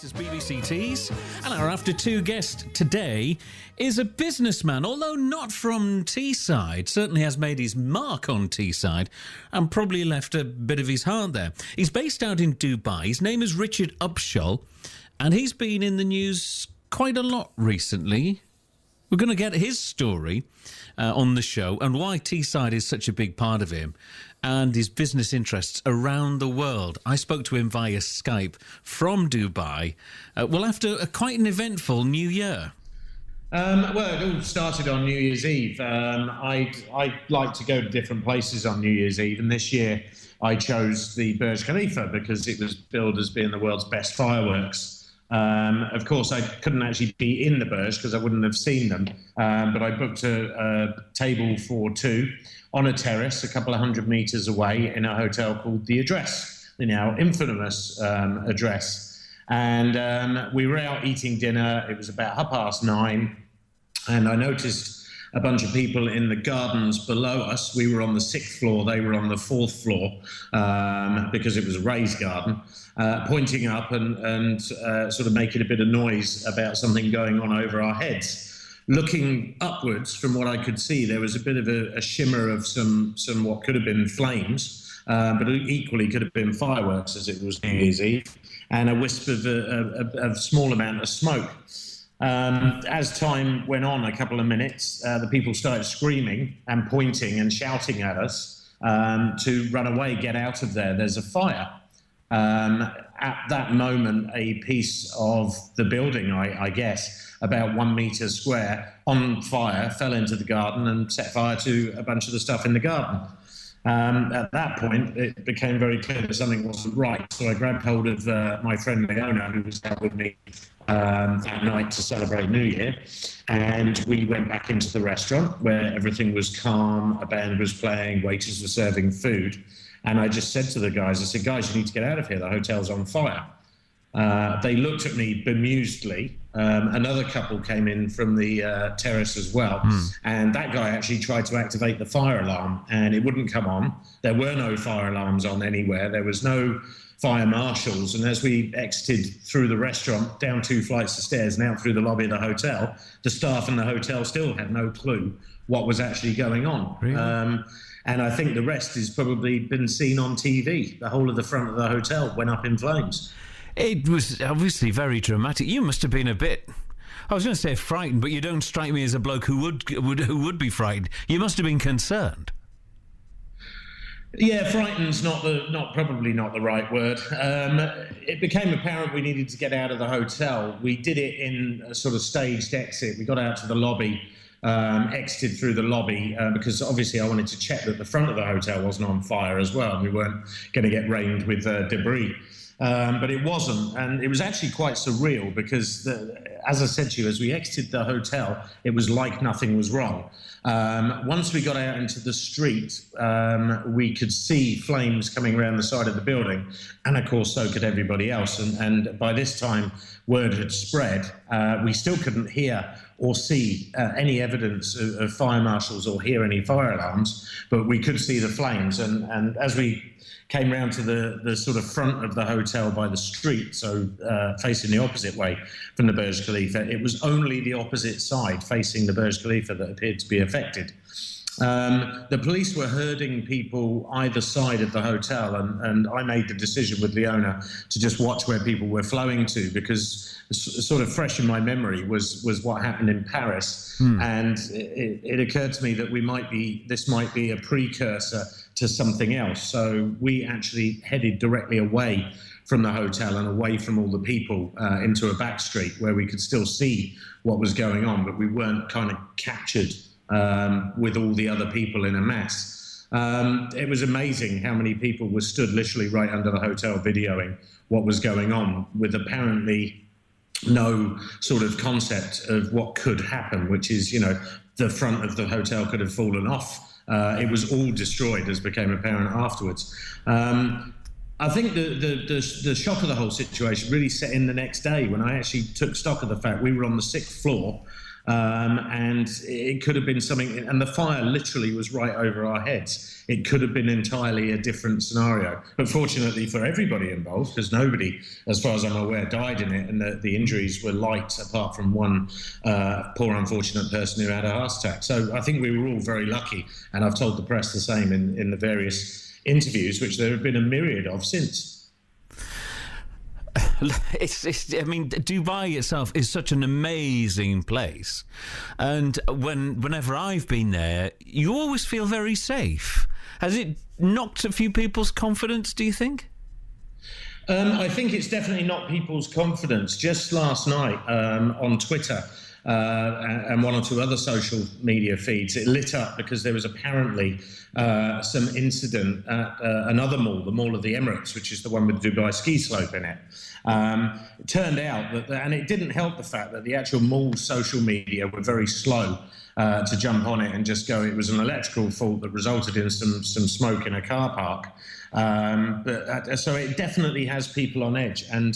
is BBC Tees, and our After Two guest today is a businessman, although not from Teesside. Certainly has made his mark on Teesside and probably left a bit of his heart there. He's based out in Dubai. His name is Richard Upshall, and he's been in the news quite a lot recently. We're going to get his story on the show and why Teesside is such a big part of him and his business interests around the world. I spoke to him via Skype from Dubai. After quite an eventful New Year. Well, it all started on New Year's Eve. I like to go to different places on New Year's Eve, and this year I chose the Burj Khalifa because it was billed as being the world's best fireworks. Of course, I couldn't actually be in the Burj because I wouldn't have seen them, but I booked a table for two on a terrace a couple of 100 metres away in a hotel called The Address, the now infamous Address. And we were out eating dinner. It was about 9:30, and I noticed a bunch of people in the gardens below us. We were on the 6th floor, they were on the 4th floor, because it was a raised garden, pointing up and sort of making a bit of noise about something going on over our heads. Looking upwards, from what I could see, there was a bit of a shimmer of some what could have been flames, but equally could have been fireworks, as it was New Year's Eve, and a wisp of a small amount of smoke. As time went on, a couple of minutes, the people started screaming and pointing and shouting at us to run away, get out of there, there's a fire. At that moment, a piece of the building, I guess, about 1 metre square, on fire, fell into the garden and set fire to a bunch of the stuff in the garden. At that point, it became very clear that something wasn't right. So I grabbed hold of my friend Leona, who was out with me that night to celebrate New Year, and we went back into the restaurant where everything was calm, a band was playing, waiters were serving food. And I just said to the guys, I said, guys, you need to get out of here. The hotel's on fire. They looked at me bemusedly. Another couple came in from the terrace as well. And that guy actually tried to activate the fire alarm and it wouldn't come on. There were no fire alarms on anywhere. There was no fire marshals. And as we exited through the restaurant, down 2 flights of stairs and out through the lobby of the hotel, the staff in the hotel still had no clue what was actually going on. Really? And I think the rest has probably been seen on TV. The whole of the front of the hotel went up in flames. It was obviously very dramatic. You must have been a bit, I was going to say frightened, but you don't strike me as a bloke who would be frightened. You must have been concerned. Yeah, frightened's probably not the right word. It became apparent we needed to get out of the hotel. We did it in a sort of staged exit. We got out to the lobby, exited through the lobby because obviously I wanted to check that the front of the hotel wasn't on fire as well. We weren't going to get rained with debris. But it wasn't, and it was actually quite surreal because, as I said to you, as we exited the hotel, it was like nothing was wrong. Once we got out into the street, we could see flames coming around the side of the building, and of course so could everybody else. And by this time, word had spread. We still couldn't hear or see any evidence of fire marshals or hear any fire alarms, but we could see the flames. And as we came round to the sort of front of the hotel by the street, so facing the opposite way from the Burj Khalifa, it was only the opposite side facing the Burj Khalifa that appeared to be affected. The police were herding people either side of the hotel, and I made the decision with Leona to just watch where people were flowing to, because sort of fresh in my memory was what happened in Paris. And it occurred to me that this might be a precursor to something else. So we actually headed directly away from the hotel and away from all the people into a back street where we could still see what was going on, but we weren't kind of captured with all the other people in a mass. It was amazing how many people were stood literally right under the hotel videoing what was going on, with apparently no sort of concept of what could happen, which is, the front of the hotel could have fallen off. It was all destroyed, as became apparent afterwards. I think the shock of the whole situation really set in the next day when I actually took stock of the fact we were on the 6th floor. And it could have been something, and the fire literally was right over our heads. It could have been entirely a different scenario. But fortunately for everybody involved, because nobody, as far as I'm aware, died in it, and the injuries were light, apart from one poor unfortunate person who had a heart attack. So I think we were all very lucky, and I've told the press the same in the various interviews, which there have been a myriad of since. I mean, Dubai itself is such an amazing place, and whenever I've been there, you always feel very safe. Has it knocked a few people's confidence, do you think? I think it's definitely not people's confidence. Just last night on Twitter and one or two other social media feeds, it lit up because there was apparently some incident at another mall, the Mall of the Emirates, which is the one with the Dubai ski slope in it. It turned out and it didn't help the fact that the actual mall's social media were very slow to jump on it and just go, it was an electrical fault that resulted in some smoke in a car park. So it definitely has people on edge. And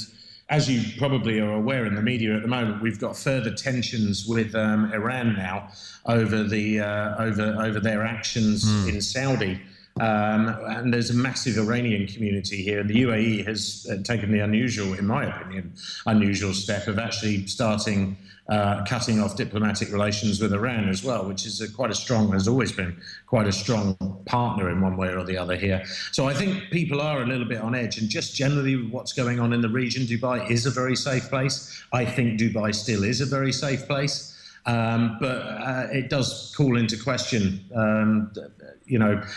as you probably are aware in the media at the moment, we've got further tensions with Iran now over over their actions in Saudi. And there's a massive Iranian community here. The UAE has taken the unusual, in my opinion, step of actually starting cutting off diplomatic relations with Iran as well, which is has always been quite a strong partner in one way or the other here. So I think people are a little bit on edge, and just generally with what's going on in the region, Dubai is a very safe place. I think Dubai still is a very safe place. But it does call into question,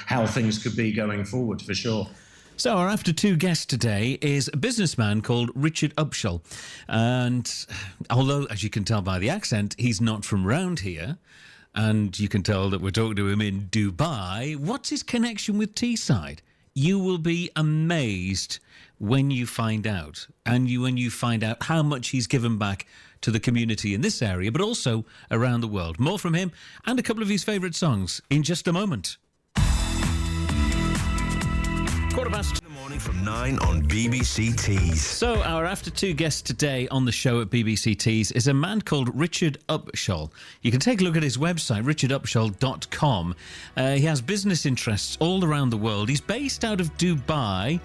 how things could be going forward, for sure. So our after two guest today is a businessman called Richard Upshall. And although, as you can tell by the accent, he's not from round here, and you can tell that we're talking to him in Dubai, what's his connection with Teesside? You will be amazed when you find out. And when you find out how much he's given back to the community in this area, but also around the world. More from him and a couple of his favourite songs in just a moment. 7:15 in the morning from 9 on BBC Tees. So our after two guest today on the show at BBC Tees is a man called Richard Upshall. You can take a look at his website, richardupshall.com. He has business interests all around the world. He's based out of Dubai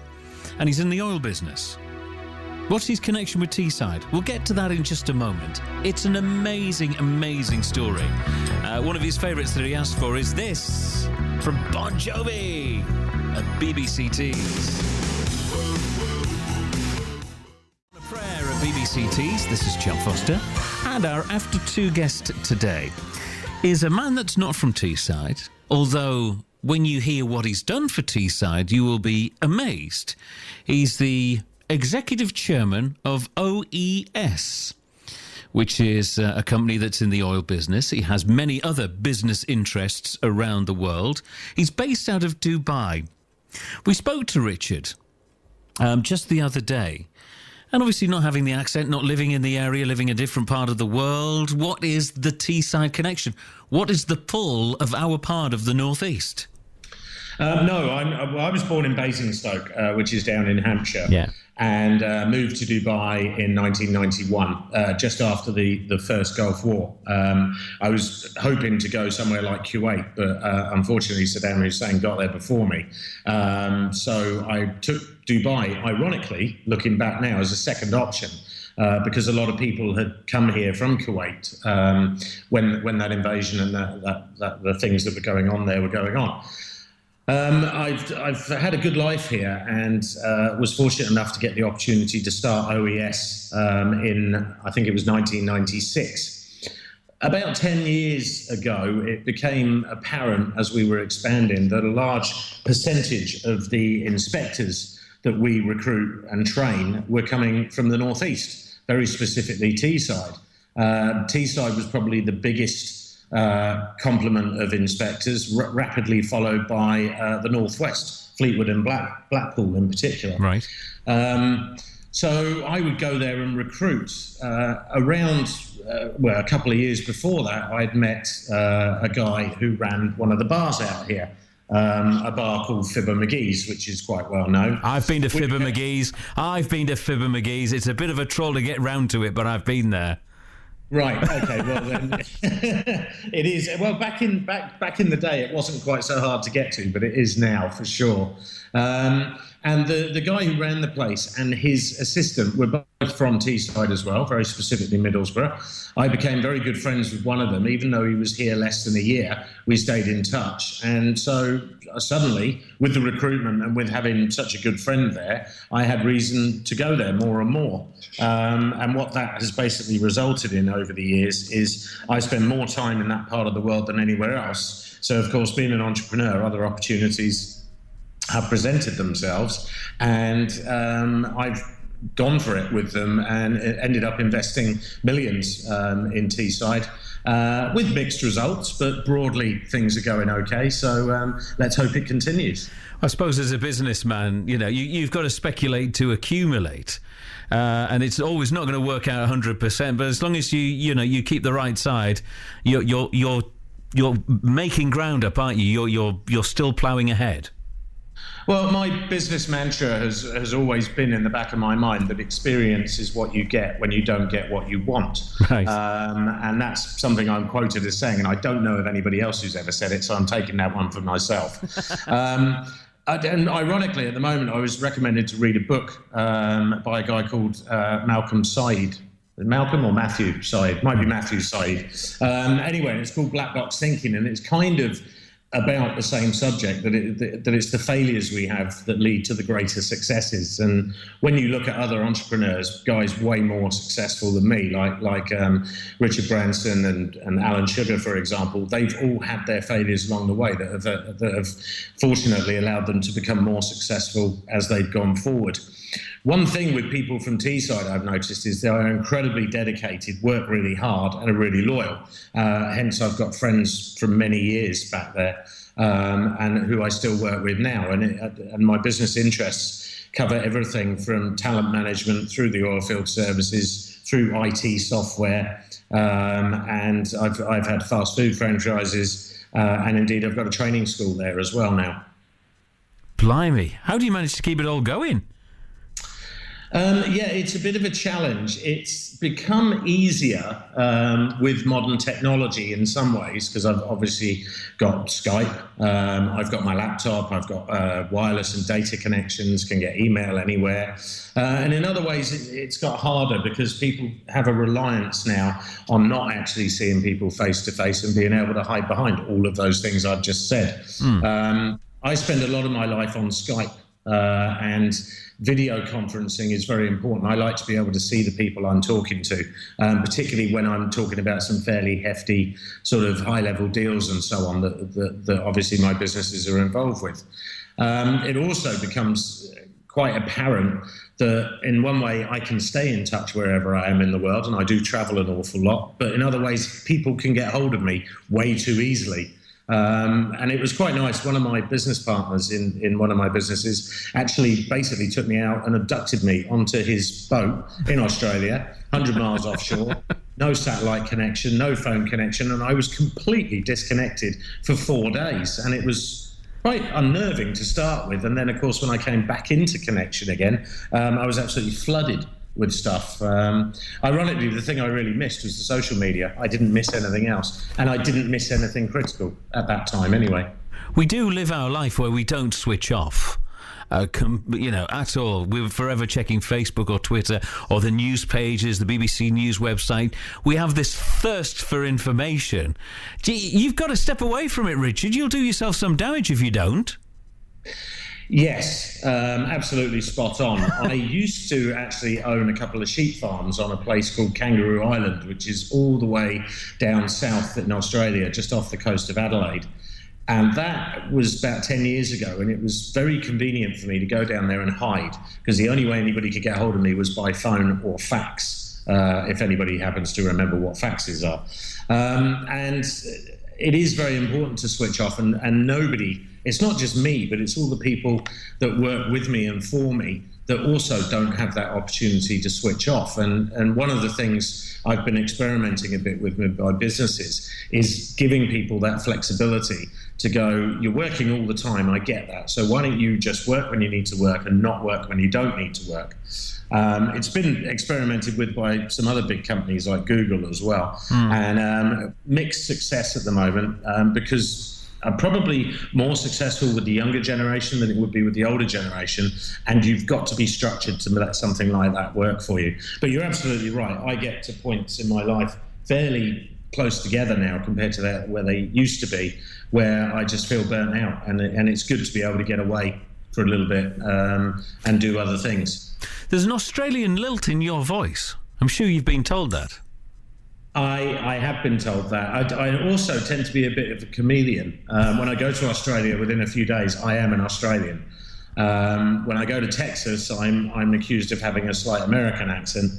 and he's in the oil business. What's his connection with Teesside? We'll get to that in just a moment. It's an amazing, amazing story. One of his favourites that he asked for is this from Bon Jovi at BBC Tees. A prayer at BBC Tees. This is Chuck Foster. And our after two guest today is a man that's not from Teesside, although when you hear what he's done for Teesside, you will be amazed. He's the Executive Chairman of OES, which is a company that's in the oil business. He has many other business interests around the world. He's based out of Dubai. We spoke to Richard just the other day, and obviously not having the accent, not living in the area, living in a different part of the world, what is the Teesside connection? What is the pull of our part of the northeast? I was born in Basingstoke, which is down in Hampshire. Yeah. And moved to Dubai in 1991, just after the first Gulf War. I was hoping to go somewhere like Kuwait, but unfortunately Saddam Hussein got there before me. So I took Dubai, ironically, looking back now, as a second option. Because a lot of people had come here from Kuwait when that invasion and the things that were going on there were going on. I've had a good life here and was fortunate enough to get the opportunity to start OES in, I think it was 1996. About 10 years ago, it became apparent as we were expanding that a large percentage of the inspectors that we recruit and train were coming from the northeast, very specifically Teesside. Teesside was probably the biggest complement of inspectors, rapidly followed by the Northwest, Fleetwood and Blackpool in particular. Right. So I would go there and recruit. A couple of years before that, I'd met a guy who ran one of the bars out here. A bar called Fibber McGee's, which is quite well known. I've been to Fibber McGee's. It's a bit of a troll to get round to it, but I've been there. Right. Okay. Well, then it is. Well, back in the day, it wasn't quite so hard to get to, but it is now for sure. And the guy who ran the place and his assistant were both from Teesside as well, very specifically Middlesbrough. I became very good friends with one of them, even though he was here less than a year. We stayed in touch, and so suddenly, with the recruitment and with having such a good friend there, I had reason to go there more and more. And what that has basically resulted in over the years is I spend more time in that part of the world than anywhere else. So, of course, being an entrepreneur, other opportunities have presented themselves, and I've gone for it with them and ended up investing millions in Teesside. With mixed results, but broadly things are going okay. So let's hope it continues. I suppose as a businessman, you've got to speculate to accumulate, and it's always not going to work out 100%. But as long as you keep the right side, you're making ground up, aren't you? You're still ploughing ahead. Well, my business mantra has always been in the back of my mind that experience is what you get when you don't get what you want. Right. And that's something I'm quoted as saying, and I don't know of anybody else who's ever said it, so I'm taking that one for myself. And ironically, at the moment, I was recommended to read a book by a guy called Malcolm Said. Malcolm or Matthew Said? Might be Matthew Said. Anyway, it's called Black Box Thinking, and it's kind of about the same subject, that it's the failures we have that lead to the greater successes. And when you look at other entrepreneurs, guys way more successful than me, like Richard Branson and Alan Sugar, for example, they've all had their failures along the way that have fortunately allowed them to become more successful as they've gone forward. One thing with people from Teesside I've noticed is they are incredibly dedicated, work really hard, and are really loyal. Hence, I've got friends from many years back there, and who I still work with now. And my business interests cover everything from talent management through the oilfield services, through IT software, and I've had fast food franchises, and indeed I've got a training school there as well now. Blimey, how do you manage to keep it all going? Yeah, it's a bit of a challenge. It's become easier with modern technology in some ways, because I've obviously got Skype, I've got my laptop, I've got wireless and data connections, can get email anywhere. And in other ways, it's got harder because people have a reliance now on not actually seeing people face to face and being able to hide behind all of those things I've just said. I spend a lot of my life on Skype, and video conferencing is very important. I like to be able to see the people I'm talking to, particularly when I'm talking about some fairly hefty sort of high-level deals and so on that obviously my businesses are involved with. It also becomes quite apparent that in one way I can stay in touch wherever I am in the world, and I do travel an awful lot, but in other ways people can get hold of me way too easily. And it was quite nice. One of my business partners in one of my businesses actually basically took me out and abducted me onto his boat in Australia, 100 miles offshore, no satellite connection, no phone connection, and I was completely disconnected for 4 days. And it was quite unnerving to start with. And then, of course, when I came back into connection again, I was absolutely flooded with stuff. Ironically, the thing I really missed was the social media. I didn't miss anything else, and I didn't miss anything critical at that time anyway. We do live our life where we don't switch off, at all. We're forever checking Facebook or Twitter or the news pages, the BBC News website. We have this thirst for information. You've got to step away from it, Richard. You'll do yourself some damage if you don't. Yes, absolutely spot on. I used to actually own a couple of sheep farms on a place called Kangaroo Island, which is all the way down south in Australia, just off the coast of Adelaide. And that was about 10 years ago, and it was very convenient for me to go down there and hide, because the only way anybody could get hold of me was by phone or fax, if anybody happens to remember what faxes are. And it is very important to switch off, and nobody... It's not just me, but it's all the people that work with me and for me that also don't have that opportunity to switch off. And one of the things I've been experimenting a bit with my businesses is giving people that flexibility to go, you're working all the time, I get that. So why don't you just work when you need to work and not work when you don't need to work? It's been experimented with by some other big companies like Google as well. And mixed success at the moment because I'm probably more successful with the younger generation than it would be with the older generation. And you've got to be structured to let something like that work for you. But you're absolutely right. I get to points in my life fairly close together now compared to where they used to be, where I just feel burnt out. And it's good to be able to get away for a little bit and do other things. There's an Australian lilt in your voice. I'm sure you've been told that. I have been told that. I also tend to be a bit of a chameleon. When I go to Australia, within a few days, I am an Australian. When I go to Texas, I'm accused of having a slight American accent.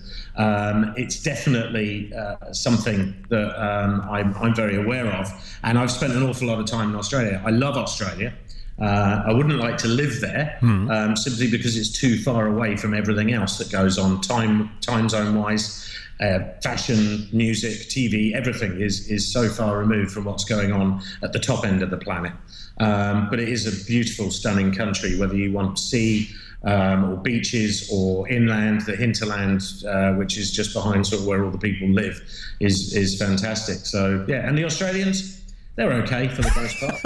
It's definitely something that I'm very aware of. And I've spent an awful lot of time in Australia. I love Australia. I wouldn't like to live there simply because it's too far away from everything else that goes on time zone wise. Fashion, music, TV, everything is so far removed from what's going on at the top end of the planet. But it is a beautiful, stunning country, whether you want sea or beaches or inland. The hinterland, which is just behind sort of where all the people live, is fantastic. So, yeah, and the Australians, they're okay for the most part.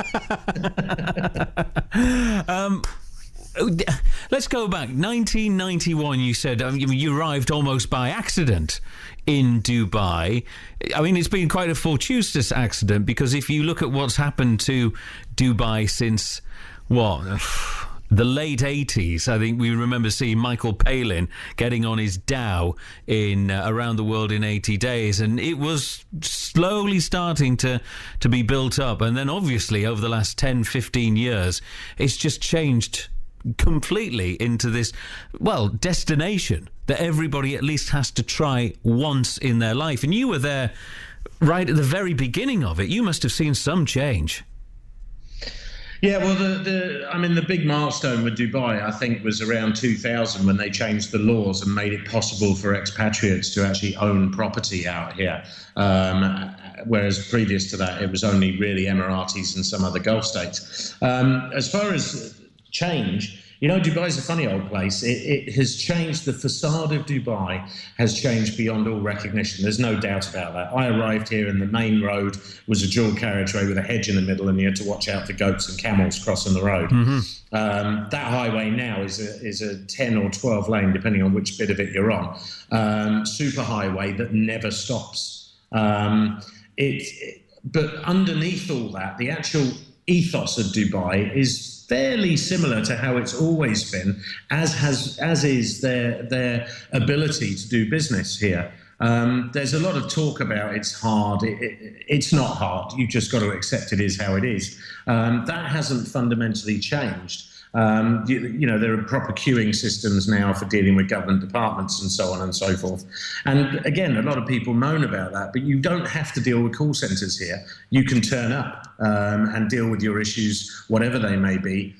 Let's go back. 1991, you said you arrived almost by accident in Dubai. I mean, it's been quite a fortuitous accident because if you look at what's happened to Dubai since, the late 80s, I think we remember seeing Michael Palin getting on his dhow in around the world in 80 days, and it was slowly starting to be built up. And then obviously over the last 10, 15 years, it's just changed completely into this, destination that everybody at least has to try once in their life. And you were there right at the very beginning of it. You must have seen some change. Yeah, well, the big milestone with Dubai, I think, was around 2000 when they changed the laws and made it possible for expatriates to actually own property out here. Whereas previous to that, it was only really Emiratis and some other Gulf states. As far as change, Dubai's a funny old place. It has changed. The facade of Dubai has changed beyond all recognition. There's no doubt about that. I arrived here and the main road was a dual carriageway with a hedge in the middle, and you had to watch out for goats and camels crossing the road. That highway now is a 10 or 12 lane, depending on which bit of it you're on. Super highway that never stops. But underneath all that, the actual ethos of Dubai is fairly similar to how it's always been, as is their ability to do business here. There's a lot of talk about it's hard. It's not hard. You've just got to accept it is how it is. That hasn't fundamentally changed. There are proper queuing systems now for dealing with government departments and so on and so forth. And again, a lot of people moan about that, but you don't have to deal with call centres here. You can turn up and deal with your issues, whatever they may be,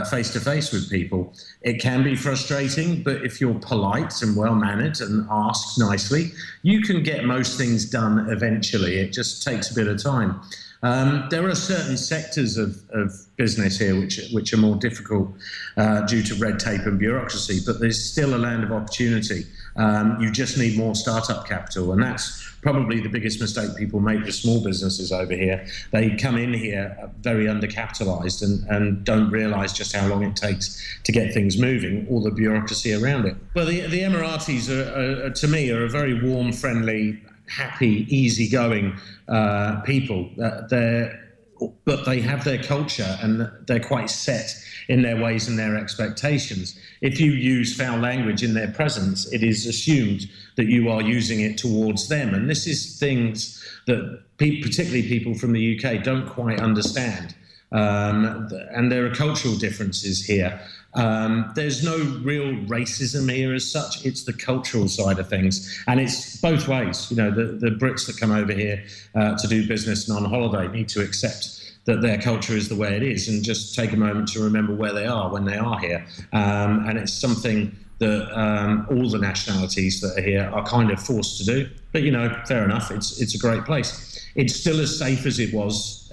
face to face with people. It can be frustrating, but if you're polite and well-mannered and ask nicely, you can get most things done eventually. It just takes a bit of time. There are certain sectors of business here which are more difficult due to red tape and bureaucracy, but there's still a land of opportunity. You just need more startup capital, and that's probably the biggest mistake people make with small businesses over here. They come in here very undercapitalized and don't realize just how long it takes to get things moving, all the bureaucracy around it. Well, the Emiratis, are, to me, are a very warm, friendly, happy, easygoing people. But they have their culture and they're quite set in their ways and their expectations. If you use foul language in their presence, it is assumed that you are using it towards them. And this is things that particularly people from the UK don't quite understand. And there are cultural differences here. There's no real racism here as such. It's the cultural side of things. And it's both ways. The Brits that come over here to do business and on holiday need to accept that their culture is the way it is and just take a moment to remember where they are when they are here. And it's something that all the nationalities that are here are kind of forced to do. But, fair enough. It's a great place. It's still as safe as it was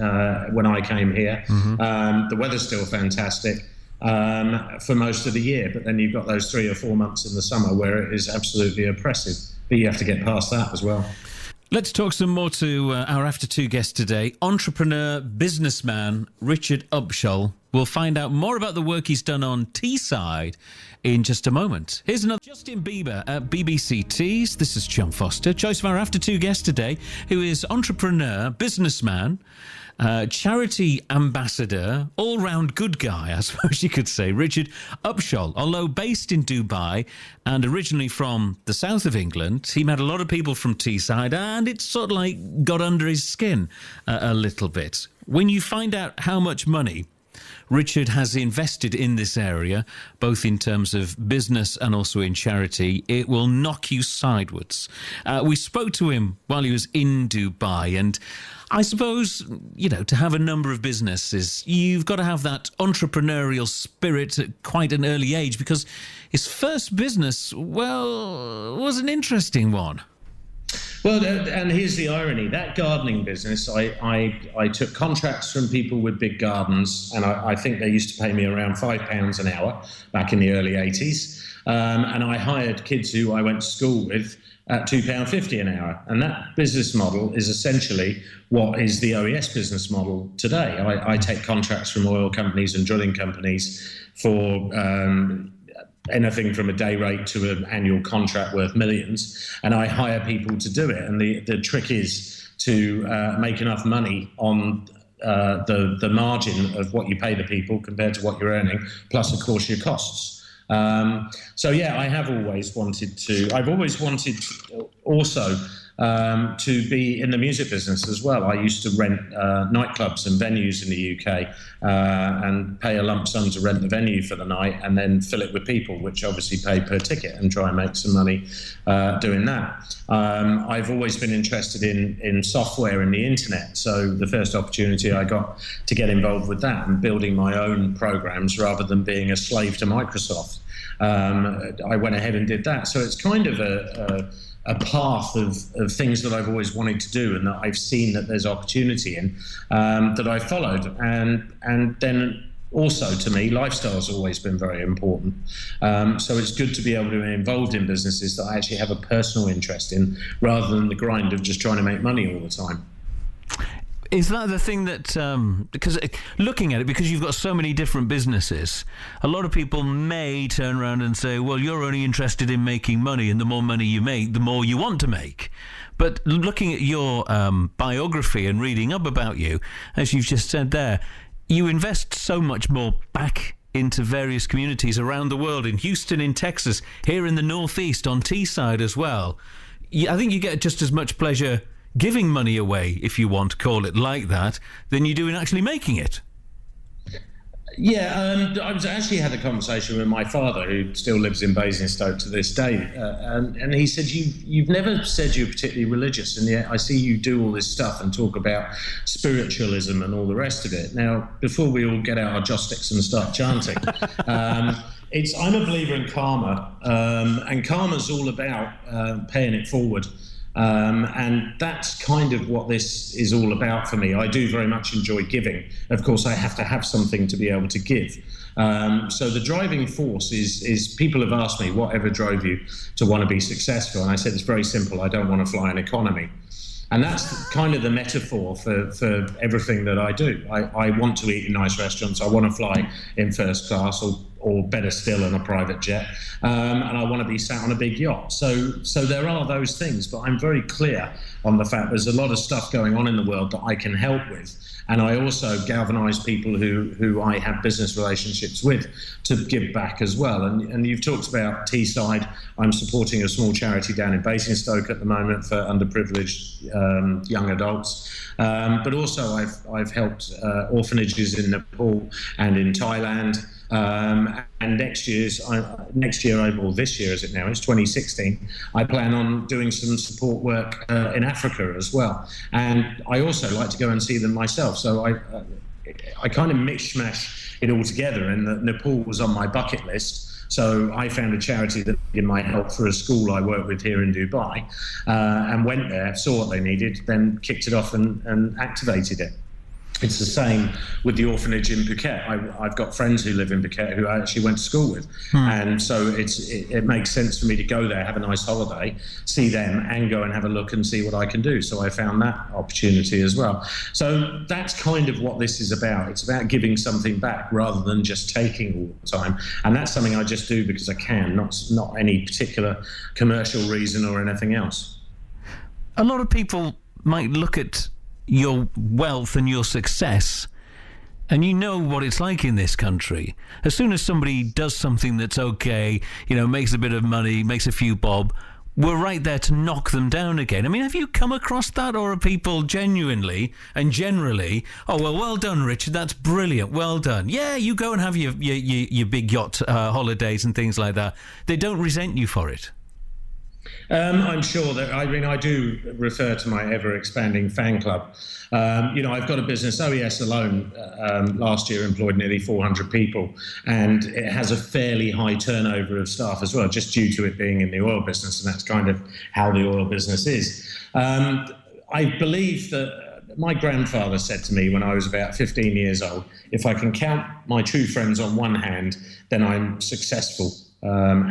when I came here. The weather's still fantastic for most of the year. But then you've got those 3 or 4 months in the summer where it is absolutely oppressive. But you have to get past that as well. Let's talk some more to our After Two guest today, entrepreneur, businessman, Richard Upshall. We'll find out more about the work he's done on Teesside in just a moment. Here's another Justin Bieber at BBC Tees. This is John Foster, choice of our After Two guest today, who is entrepreneur, businessman, charity ambassador, all-round good guy, I suppose you could say, Richard Upshall. Although based in Dubai and originally from the south of England, he met a lot of people from Teesside, and it sort of like got under his skin a little bit. When you find out how much money Richard has invested in this area, both in terms of business and also in charity, it will knock you sideways. We spoke to him while he was in Dubai, and I suppose, to have a number of businesses, you've got to have that entrepreneurial spirit at quite an early age, because his first business, was an interesting one. Well, and here's the irony. That gardening business, I took contracts from people with big gardens, and I think they used to pay me around £5 an hour back in the early 80s. And I hired kids who I went to school with at £2.50 an hour. And that business model is essentially what is the OES business model today. I take contracts from oil companies and drilling companies for anything from a day rate to an annual contract worth millions, and I hire people to do it. And the trick is to make enough money on the margin of what you pay the people compared to what you're earning, plus, of course, your costs. I've always wanted also to be in the music business as well. I used to rent nightclubs and venues in the UK and pay a lump sum to rent the venue for the night and then fill it with people, which obviously pay per ticket, and try and make some money doing that. I've always been interested in software and the internet, so the first opportunity I got to get involved with that and building my own programs rather than being a slave to Microsoft, I went ahead and did that. So it's kind of a path of things that I've always wanted to do and that I've seen that there's opportunity in, that I followed. And then also, to me, lifestyle's always been very important. So it's good to be able to be involved in businesses that I actually have a personal interest in, rather than the grind of just trying to make money all the time. Is that the thing that, because looking at it, because you've got so many different businesses, a lot of people may turn around and say, well, you're only interested in making money, and the more money you make, the more you want to make. But looking at your biography and reading up about you, as you've just said there, you invest so much more back into various communities around the world, in Houston, in Texas, here in the Northeast, on Teesside as well. I think you get just as much pleasure giving money away, if you want to call it like that, than you do in actually making it. Yeah, I actually had a conversation with my father, who still lives in Basingstoke to this day, and he said, you've never said you're particularly religious, and yet I see you do all this stuff and talk about spiritualism and all the rest of it. Now, before we all get out our joss sticks and start chanting, I'm a believer in karma, and karma's all about paying it forward. And that's kind of what this is all about for me. I do very much enjoy giving. Of course, I have to have something to be able to give. So the driving force is people have asked me, whatever drove you to want to be successful? And I said, it's very simple. I don't want to fly an economy. And that's kind of the metaphor for everything that I do. I want to eat in nice restaurants. I want to fly in first class, or better still, in a private jet. And I want to be sat on a big yacht. So there are those things, but I'm very clear on the fact there's a lot of stuff going on in the world that I can help with. And I also galvanise people who I have business relationships with to give back as well. And you've talked about Teesside. I'm supporting a small charity down in Basingstoke at the moment for underprivileged young adults. But also I've helped orphanages in Nepal and in Thailand. And this year, as it now is, 2016, I plan on doing some support work in Africa as well. And I also like to go and see them myself. So I kind of mishmash it all together, and that Nepal was on my bucket list. So I found a charity that needed my help for a school I work with here in Dubai, and went there, saw what they needed, then kicked it off and activated it. It's the same with the orphanage in Phuket. I've got friends who live in Phuket who I actually went to school with. And so it makes sense for me to go there, have a nice holiday, see them, and go and have a look and see what I can do. So I found that opportunity as well. So that's kind of what this is about. It's about giving something back rather than just taking all the time. And that's something I just do because I can, not any particular commercial reason or anything else. A lot of people might look at your wealth and your success, and you know what it's like in this country. As soon as somebody does something that's okay, makes a bit of money, makes a few bob, we're right there to knock them down again. I mean, have you come across that, or are people genuinely and generally, oh, well done, Richard, that's brilliant, well done. Yeah, you go and have your big yacht holidays and things like that. They don't resent you for it. I'm sure that, I do refer to my ever-expanding fan club. I've got a business, OES alone, last year employed nearly 400 people, and it has a fairly high turnover of staff as well, just due to it being in the oil business, and that's kind of how the oil business is. I believe that my grandfather said to me when I was about 15 years old, if I can count my true friends on one hand, then I'm successful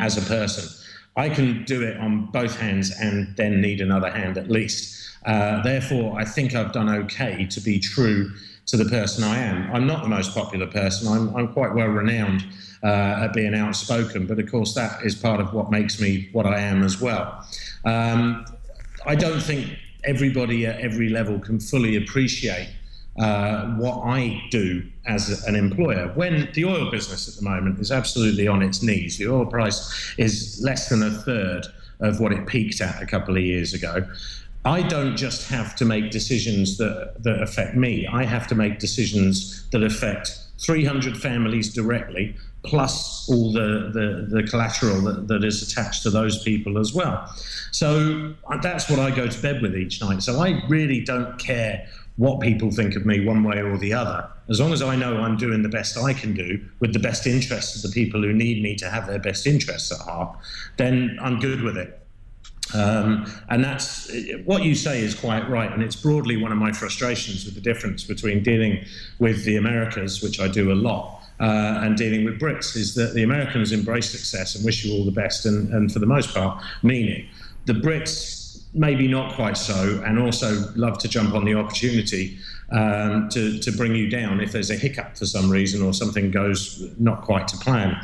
as a person. I can do it on both hands and then need another hand at least. Therefore, I think I've done okay to be true to the person I am. I'm not the most popular person. I'm quite well renowned at being outspoken, but of course that is part of what makes me what I am as well. I don't think everybody at every level can fully appreciate what I do as an employer, when the oil business at the moment is absolutely on its knees. The oil price is less than a third of what it peaked at a couple of years ago. I don't just have to make decisions that affect me. I have to make decisions that affect 300 families directly, plus all the collateral that is attached to those people as well. So that's what I go to bed with each night. So I really don't care what people think of me one way or the other. As long as I know I'm doing the best I can do with the best interests of the people who need me to have their best interests at heart, then I'm good with it. And that's what you say is quite right, and it's broadly one of my frustrations with the difference between dealing with the Americas, which I do a lot, and dealing with Brits, is that the Americans embrace success and wish you all the best, and for the most part mean it. The Brits maybe not quite so, and also love to jump on the opportunity to bring you down if there's a hiccup for some reason or something goes not quite to plan.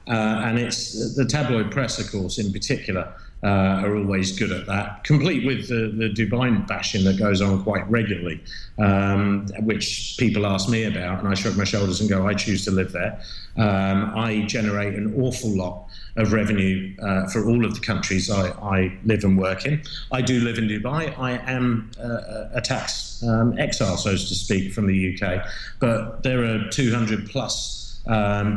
And it's the tabloid press, of course, in particular, are always good at that, complete with the Dubai bashing that goes on quite regularly, which people ask me about, and I shrug my shoulders and go, I choose to live there. I generate an awful lot of revenue for all of the countries I live and work in. I do live in Dubai. I am a tax exile, so to speak, from the UK, but there are 200 plus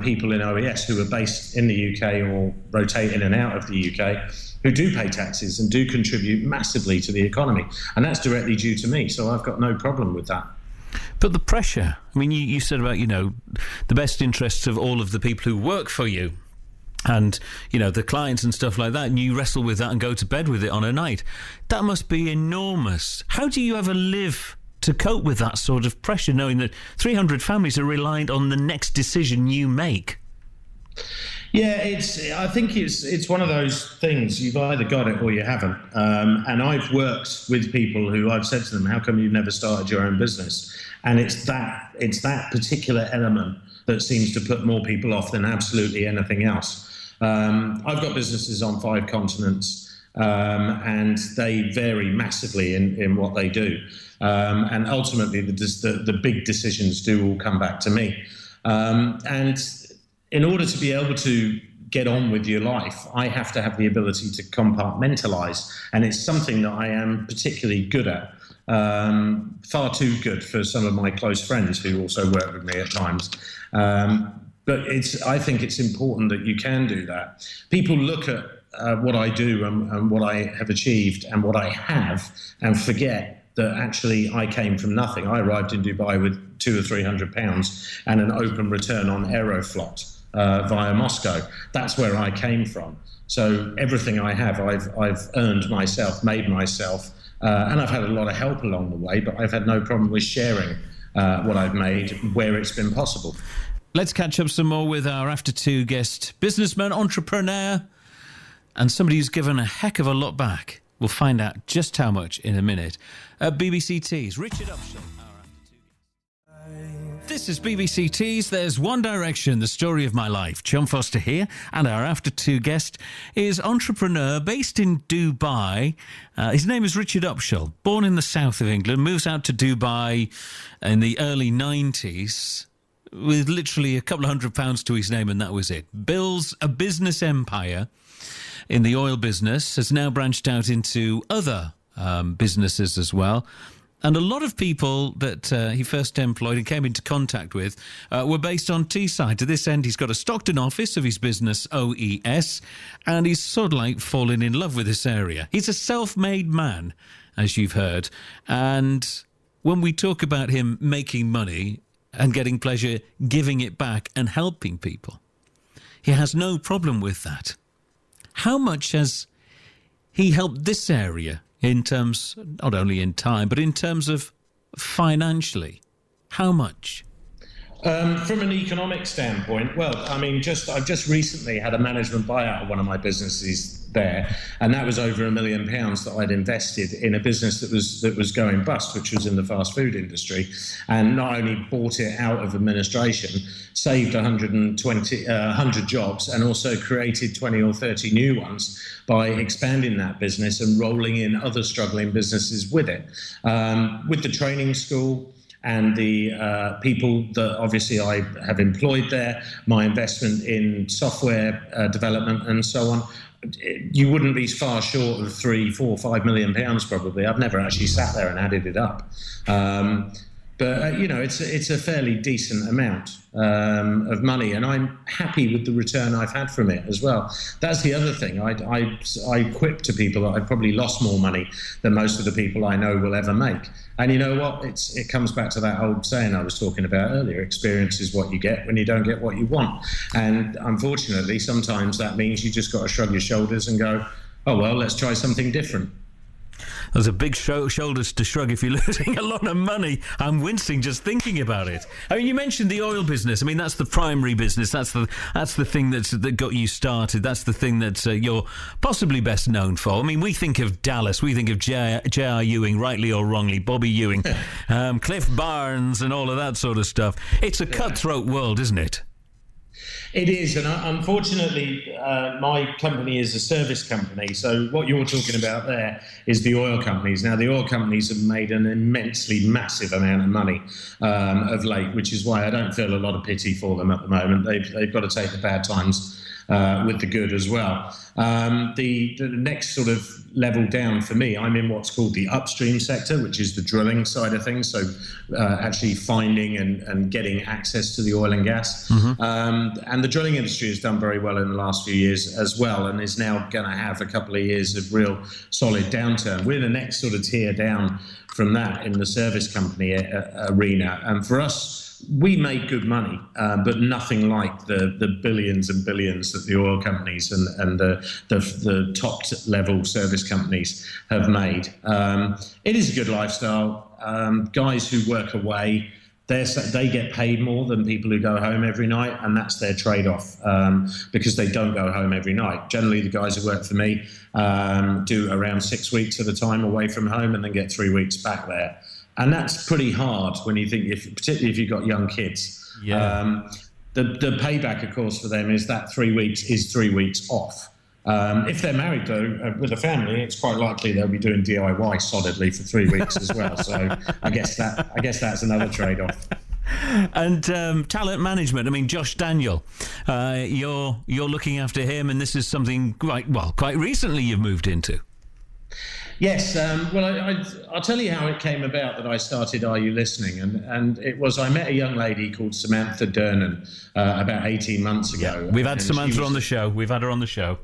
people in OES who are based in the UK or rotate in and out of the UK who do pay taxes and do contribute massively to the economy. And that's directly due to me, so I've got no problem with that. But the pressure, I mean, you said about, the best interests of all of the people who work for you and, the clients and stuff like that, and you wrestle with that and go to bed with it on a night. That must be enormous. How do you ever live to cope with that sort of pressure, knowing that 300 families are reliant on the next decision you make? Yeah, I think it's one of those things. You've either got it or you haven't. And I've worked with people who I've said to them, how come you've never started your own business? And it's that particular element that seems to put more people off than absolutely anything else. I've got businesses on 5 continents, and they vary massively in what they do. And ultimately, the big decisions do all come back to me. And in order to be able to get on with your life, I have to have the ability to compartmentalize. And it's something that I am particularly good at. Far too good for some of my close friends who also work with me at times. But I think it's important that you can do that. People look at what I do and what I have achieved and what I have and forget that actually I came from nothing. I arrived in Dubai with £200 or £300 and an open return on Aeroflot. via Moscow. That's where I came from. So everything I have, I've earned myself, made myself, and I've had a lot of help along the way, but I've had no problem with sharing what I've made where it's been possible. Let's catch up some more with our After Two guest, businessman, entrepreneur, and somebody who's given a heck of a lot back. We'll find out just how much in a minute. BBC Tees, Richard Upshall. This is BBC Tees. There's One Direction, the story of my life. John Foster here, and our After Two guest is entrepreneur based in Dubai. His name is Richard Upshall, born in the south of England, moves out to Dubai in the early 90s with literally a couple of £100 to his name, and that was it. Builds a business empire in the oil business, has now branched out into other businesses as well. And a lot of people that he first employed and came into contact with were based on Teesside. To this end, he's got a Stockton office of his business, OES, and he's sort of like fallen in love with this area. He's a self-made man, as you've heard. And when we talk about him making money and getting pleasure, giving it back and helping people, he has no problem with that. How much has he helped this area in terms, not only in time, but in terms of financially? How much? From an economic standpoint, well, I mean, I've just recently had a management buyout of one of my businesses there, and that was over £1 million that I'd invested in a business that was going bust, which was in the fast food industry, and not only bought it out of administration, saved 100 jobs, and also created 20 or 30 new ones by expanding that business and rolling in other struggling businesses with it. With the training school and the people that obviously I have employed there, my investment in software development and so on, you wouldn't be far short of £3, £4, £5 million probably. I've never actually sat there and added it up. But it's a fairly decent amount of money, and I'm happy with the return I've had from it as well. That's the other thing. I quip to people that I've probably lost more money than most of the people I know will ever make. And you know what? It comes back to that old saying I was talking about earlier: experience is what you get when you don't get what you want. And unfortunately, sometimes that means you just got to shrug your shoulders and go, oh, well, let's try something different. There's a big shoulders to shrug if you're losing a lot of money. I'm wincing just thinking about it. I mean, you mentioned the oil business. I mean, that's the primary business. That's the thing that got you started. That's the thing that you're possibly best known for. I mean, we think of Dallas. We think of J.R. Ewing, rightly or wrongly, Bobby Ewing, Cliff Barnes and all of that sort of stuff. It's a cutthroat world, isn't it? It is, and unfortunately, my company is a service company. So what you're talking about there is the oil companies. Now, the oil companies have made an immensely massive amount of money of late, which is why I don't feel a lot of pity for them at the moment. They've got to take the bad times with the good as well. The next sort of level down for me, I'm in what's called the upstream sector, which is the drilling side of things. So actually finding and getting access to the oil and gas. Mm-hmm. And the drilling industry has done very well in the last few years as well, and is now going to have a couple of years of real solid downturn. We're the next sort of tier down from that in the service company arena. And for us, we make good money, but nothing like the billions and billions that the oil companies and the top level service companies have made. It is a good lifestyle. Guys who work away, they get paid more than people who go home every night, and that's their trade-off, because they don't go home every night. Generally, the guys who work for me do around 6 weeks at a time away from home and then get 3 weeks back there. And that's pretty hard when you think, particularly if you've got young kids. Yeah. The payback, of course, for them is that 3 weeks is 3 weeks off. If they're married, though, with a family, it's quite likely they'll be doing DIY solidly for 3 weeks as well. So I guess that's another trade-off. And talent management. I mean, Josh Daniel, you're looking after him, and this is something quite recently you've moved into. Yes, well, I'll tell you how it came about that I started Are You Listening? And it was, I met a young lady called Samantha Dernan about 18 months ago. Yeah, we've had Samantha on the show. We've had her on the show.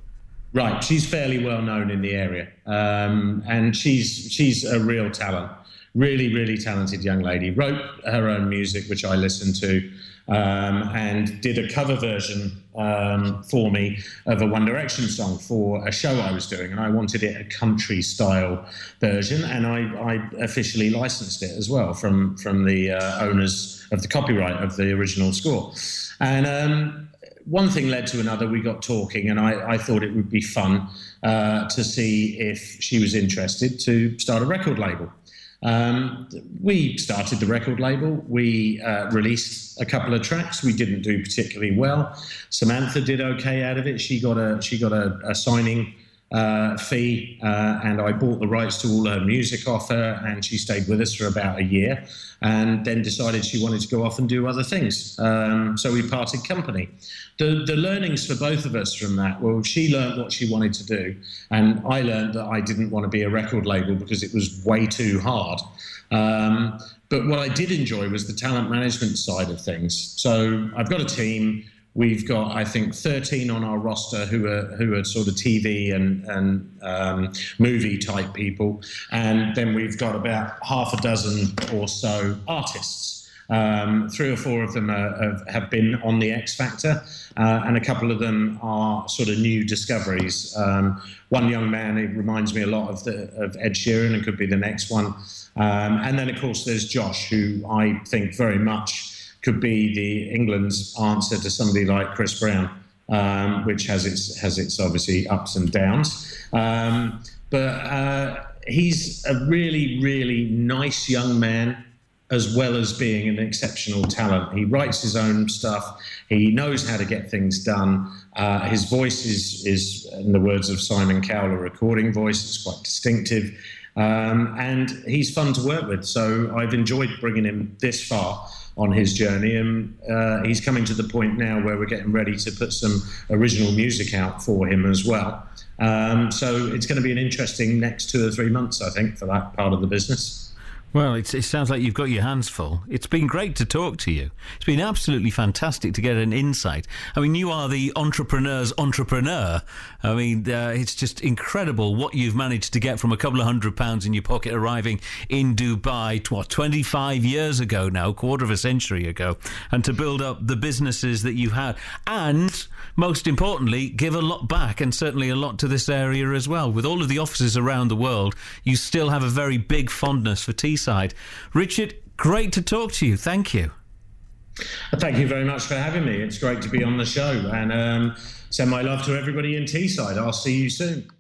Right, she's fairly well known in the area. And she's a real talent. Really, really talented young lady. Wrote her own music, which I listened to. and did a cover version for me of a One Direction song for a show I was doing, and I wanted it a country style version, and I officially licensed it as well from the owners of the copyright of the original score. And one thing led to another. We got talking, and I thought it would be fun to see if she was interested to start a record label. We started the record label. We released a couple of tracks. We didn't do particularly well. Samantha did okay out of it. She got a signing fee, and I bought the rights to all her music off her, and she stayed with us for about a year, and then decided she wanted to go off and do other things. So we parted company. The learnings for both of us from that, well, she learned what she wanted to do, and I learned that I didn't want to be a record label because it was way too hard. But what I did enjoy was the talent management side of things. So I've got a team. We've got, I think, 13 on our roster who are sort of TV and movie type people, and then we've got about half a dozen or so artists. 3 or 4 of them have been on the X Factor, and a couple of them are sort of new discoveries. One young man, he reminds me a lot of Ed Sheeran and could be the next one. And then, of course, there's Josh, who I think very much could be the England's answer to somebody like Chris Brown, which has its obviously ups and downs. But he's a really, really nice young man, as well as being an exceptional talent. He writes his own stuff. He knows how to get things done. His voice is, in the words of Simon Cowell, a recording voice. It's quite distinctive. And he's fun to work with. So I've enjoyed bringing him this far on his journey, and he's coming to the point now where we're getting ready to put some original music out for him as well. So it's going to be an interesting next 2 or 3 months, I think, for that part of the business. Well, it sounds like you've got your hands full. It's been great to talk to you. It's been absolutely fantastic to get an insight. I mean, you are the entrepreneur's entrepreneur. I mean, it's just incredible what you've managed to get from a couple of £100 in your pocket arriving in Dubai, 25 years ago now, quarter of a century ago, and to build up the businesses that you had. And, most importantly, give a lot back, and certainly a lot to this area as well. With all of the offices around the world, you still have a very big fondness for Teesside. Richard, great to talk to you. Thank you. Thank you very much for having me. It's great to be on the show, and send my love to everybody in Teesside. I'll see you soon.